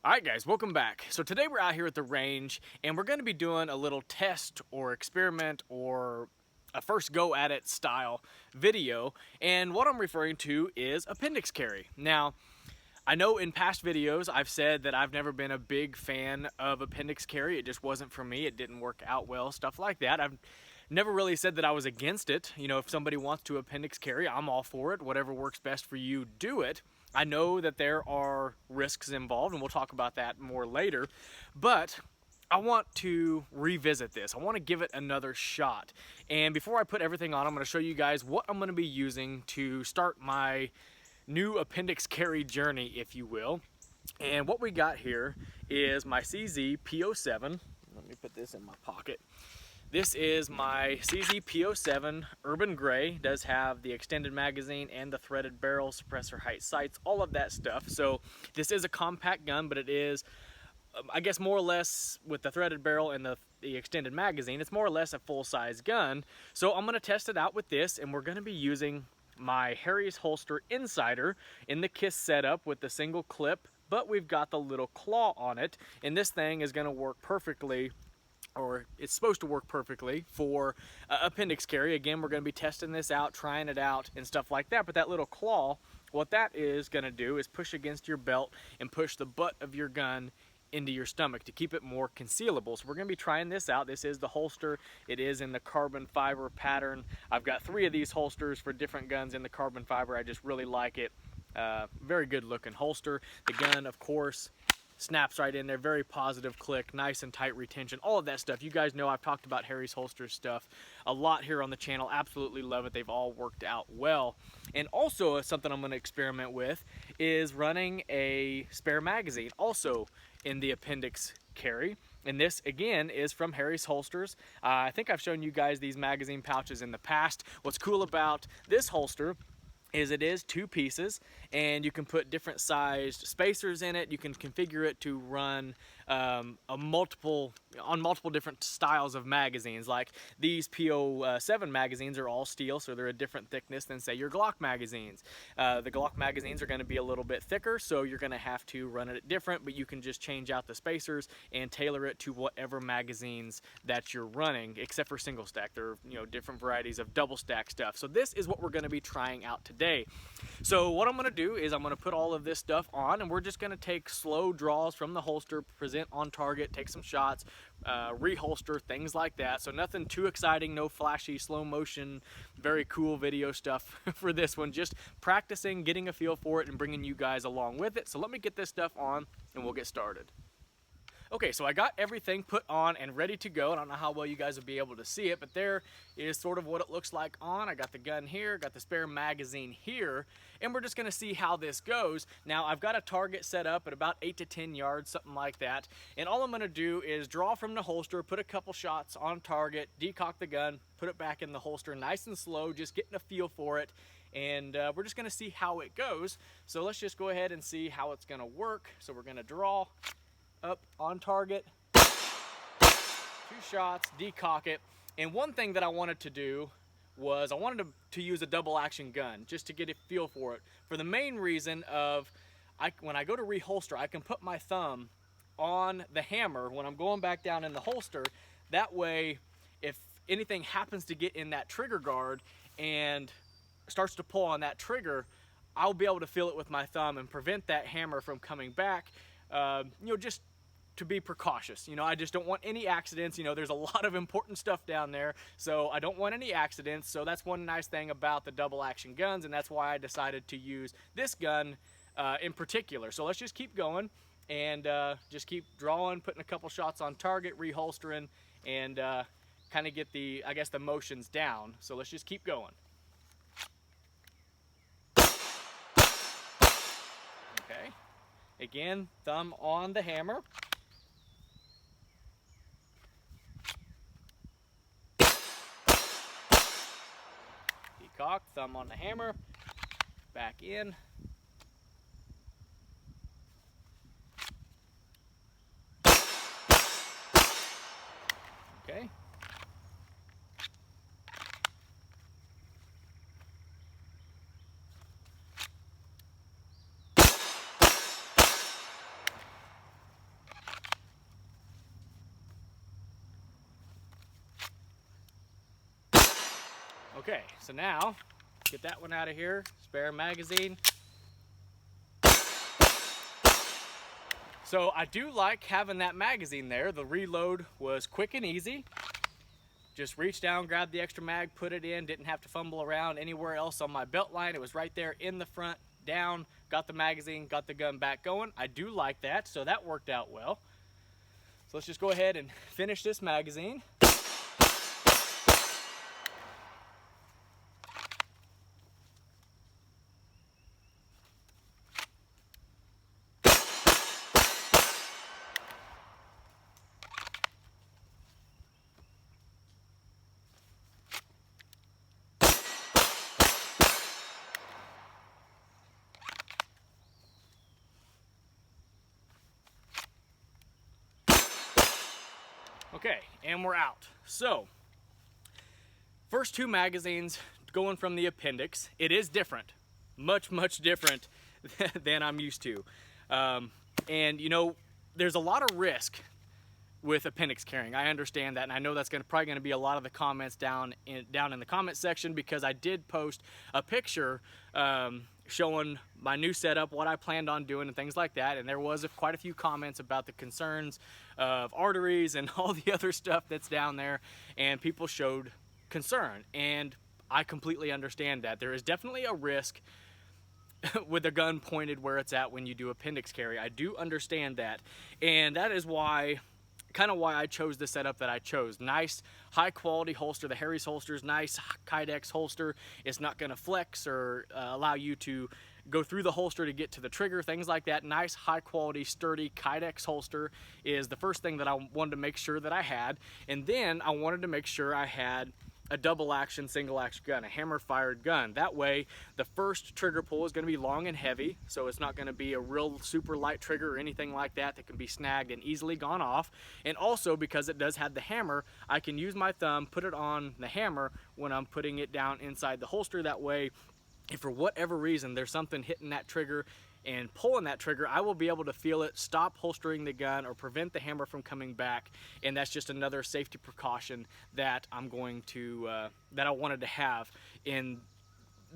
Alright guys, welcome back. So today we're out here at the range and we're going to be doing a little test or experiment or a first go at it style video, and what I'm referring to is appendix carry. Now, I know in past videos I've said that I've never been a big fan of appendix carry. It just wasn't for me. It didn't work out well, stuff like that. I've never really said that I was against it. You know, if somebody wants to appendix carry, I'm all for it. Whatever works best for you, do it. I know that there are risks involved, and we'll talk about that more later, but I want to revisit this. I want to give it another shot. And before I put everything on, I'm going to show you guys what I'm going to be using to start my new appendix carry journey, if you will. And what we got here is my CZ P07. Let me put this in my pocket. This is my CZ P07 Urban Gray. It does have the extended magazine and the threaded barrel, suppressor height sights, all of that stuff. So this is a compact gun, but it is, I guess, more or less with the threaded barrel and the extended magazine, it's more or less a full-size gun. So I'm going to test it out with this, and we're going to be using my Harry's Holster Insider in the KISS setup with the single clip, but we've got the little claw on it, and this thing is going to work perfectly, or it's supposed to work perfectly for appendix carry. Again, we're going to be testing this out, trying it out and stuff like that, but that little claw, what that is going to do is push against your belt and push the butt of your gun into your stomach to keep it more concealable. So we're going to be trying this out. This is the holster. It is in the carbon fiber pattern. I've got 3 of these holsters for different guns in the carbon fiber. I just really like it. Very good looking holster. The gun, of course, snaps right in there. Very positive click, nice and tight retention, all of that stuff. You guys know I've talked about Harry's Holster stuff a lot here on the channel. Absolutely love it. They've all worked out well. And also something I'm going to experiment with is running a spare magazine, also in the appendix carry. And this again is from Harry's Holsters. I think I've shown you guys these magazine pouches in the past. What's cool about this holster is it is 2 pieces, and you can put different sized spacers in it. You can configure it to run on multiple different styles of magazines. Like these P07 magazines are all steel, so they're a different thickness than, say, your Glock magazines. The Glock magazines are going to be a little bit thicker, so you're going to have to run it different, but you can just change out the spacers and tailor it to whatever magazines that you're running, except for single stack. There are, you know, different varieties of double stack stuff. So this is what we're going to be trying out today. So what I'm going to do is I'm going to put all of this stuff on, and we're just going to take slow draws from the holster, present on target, take some shots, reholster, things like that. So nothing too exciting, no flashy slow motion, very cool video stuff for this one. Just practicing, getting a feel for it, and bringing you guys along with it. So let me get this stuff on and we'll get started. Okay, so I got everything put on and ready to go. I don't know how well you guys will be able to see it, but there is sort of what it looks like on. I got the gun here, got the spare magazine here, and we're just gonna see how this goes. Now, I've got a target set up at about 8 to 10 yards, something like that, and all I'm gonna do is draw from the holster, put a couple shots on target, decock the gun, put it back in the holster, nice and slow, just getting a feel for it, and we're just gonna see how it goes. So let's just go ahead and see how it's gonna work. So we're gonna draw up on target, 2 shots, decock it. And one thing that I wanted to do was I wanted to use a double action gun just to get a feel for it, for the main reason of when I go to reholster, I can put my thumb on the hammer when I'm going back down in the holster. That way, if anything happens to get in that trigger guard and starts to pull on that trigger, I'll be able to feel it with my thumb and prevent that hammer from coming back. You know, just to be precautious. You know, I just don't want any accidents. You know, there's a lot of important stuff down there, so I don't want any accidents. So that's one nice thing about the double action guns, and that's why I decided to use this gun in particular. So let's just keep going and just keep drawing, putting a couple shots on target, reholstering, and kind of get the, I guess, the motions down. So let's just keep going. Okay. Again, thumb on the hammer. Decock, thumb on the hammer, back in. Okay. Okay, so now, get that one out of here, spare magazine. So I do like having that magazine there. The reload was quick and easy. Just reach down, grab the extra mag, put it in, didn't have to fumble around anywhere else on my belt line. It was right there in the front, down, got the magazine, got the gun back going. I do like that, so that worked out well. So let's just go ahead and finish this magazine. Okay, and we're out. So, first two magazines going from the Appendix. It is different, much different than I'm used to. And you know, there's a lot of risk with appendix carrying. I understand that, and I know that's probably going to be a lot of the comments down in the comment section, because I did post a picture showing my new setup, what I planned on doing, and things like that. And there was quite a few comments about the concerns of arteries and all the other stuff that's down there, and people showed concern. And I completely understand that. There is definitely a risk with a gun pointed where it's at when you do appendix carry. I do understand that, and that is why I chose the setup that I chose. Nice, high quality holster. The Harry's holster is nice, Kydex holster. It's not going to flex or allow you to go through the holster to get to the trigger, things like that. Nice, high quality, sturdy Kydex holster is the first thing that I wanted to make sure that I had. And then I wanted to make sure I had a double action, single action gun, a hammer fired gun. That way the first trigger pull is going to be long and heavy, so it's not going to be a real super light trigger or anything like that that can be snagged and easily gone off. And also, because it does have the hammer, I can use my thumb, put it on the hammer when I'm putting it down inside the holster. That way, if for whatever reason there's something hitting that trigger and pulling that trigger, I will be able to feel it, stop holstering the gun, or prevent the hammer from coming back. And that's just another safety precaution that I'm going to, that I wanted to have in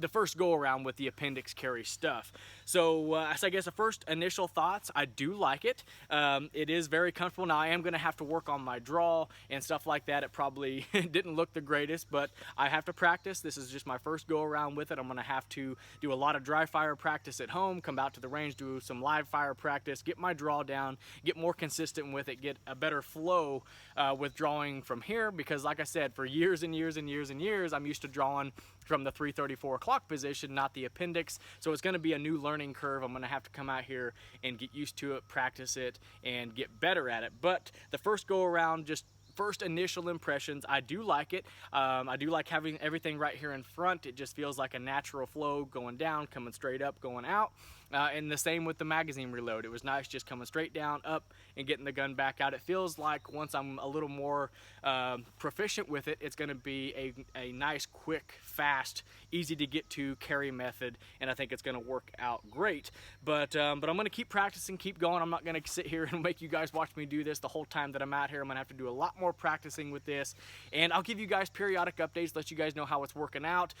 the first go around with the appendix carry stuff. So I guess the first initial thoughts, I do like it. It is very comfortable. Now I am going to have to work on my draw and stuff like that. It probably didn't look the greatest, but I have to practice. This is just my first go around with it. I'm going to have to do a lot of dry fire practice at home, come out to the range, do some live fire practice, get my draw down, get more consistent with it, get a better flow with drawing from here, because like I said, for years and years and years and years, I'm used to drawing from the 334 o'clock position, not the appendix. So it's going to be a new learning curve. I'm going to have to come out here and get used to it, practice it, and get better at it. But the first go around, just first initial impressions, I do like it. I do like having everything right here in front. It just feels like a natural flow going down, coming straight up, going out. And the same with the magazine reload. It was nice just coming straight down, up, and getting the gun back out. It feels like once I'm a little more proficient with it, it's going to be a nice, quick, fast, easy to get to carry method, and I think it's going to work out great. But I'm going to keep practicing, keep going. I'm not going to sit here and make you guys watch me do this the whole time that I'm out here. I'm going to have to do a lot more practicing with this, and I'll give you guys periodic updates, let you guys know how it's working out.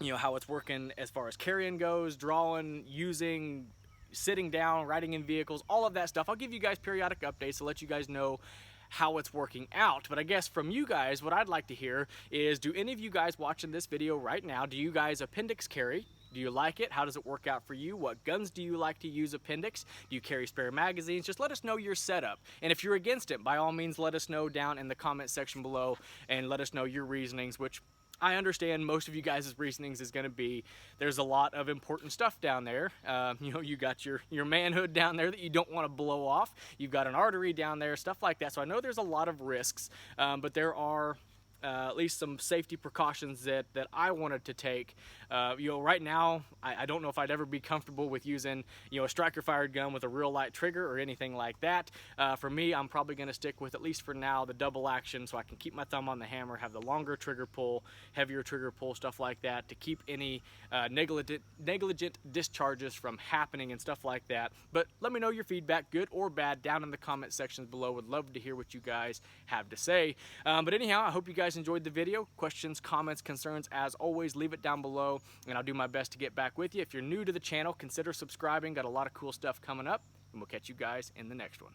You know, how it's working as far as carrying goes, drawing, using, sitting down, riding in vehicles, all of that stuff. I'll give you guys periodic updates to let you guys know how it's working out. But I guess from you guys, what I'd like to hear is, do any of you guys watching this video right now, do you guys appendix carry? Do you like it? How does it work out for you? What guns do you like to use appendix? Do you carry spare magazines? Just let us know your setup. And if you're against it, by all means, let us know down in the comment section below, and let us know your reasonings, which I understand most of you guys' reasonings is going to be, there's a lot of important stuff down there. You know, you got your manhood down there that you don't want to blow off. You've got an artery down there, stuff like that. So I know there's a lot of risks, but there are at least some safety precautions that I wanted to take. You know, right now, I don't know if I'd ever be comfortable with using, you know, a striker fired gun with a real light trigger or anything like that. For me, I'm probably going to stick with, at least for now, the double action, so I can keep my thumb on the hammer, have the longer trigger pull, heavier trigger pull, stuff like that, to keep any negligent discharges from happening and stuff like that. But let me know your feedback, good or bad, down in the comment sections below. Would love to hear what you guys have to say. But anyhow, I hope you guys guys enjoyed the video. Questions, comments, concerns, as always, leave it down below, and I'll do my best to get back with you. If you're new to the channel, consider subscribing. Got a lot of cool stuff coming up, and we'll catch you guys in the next one.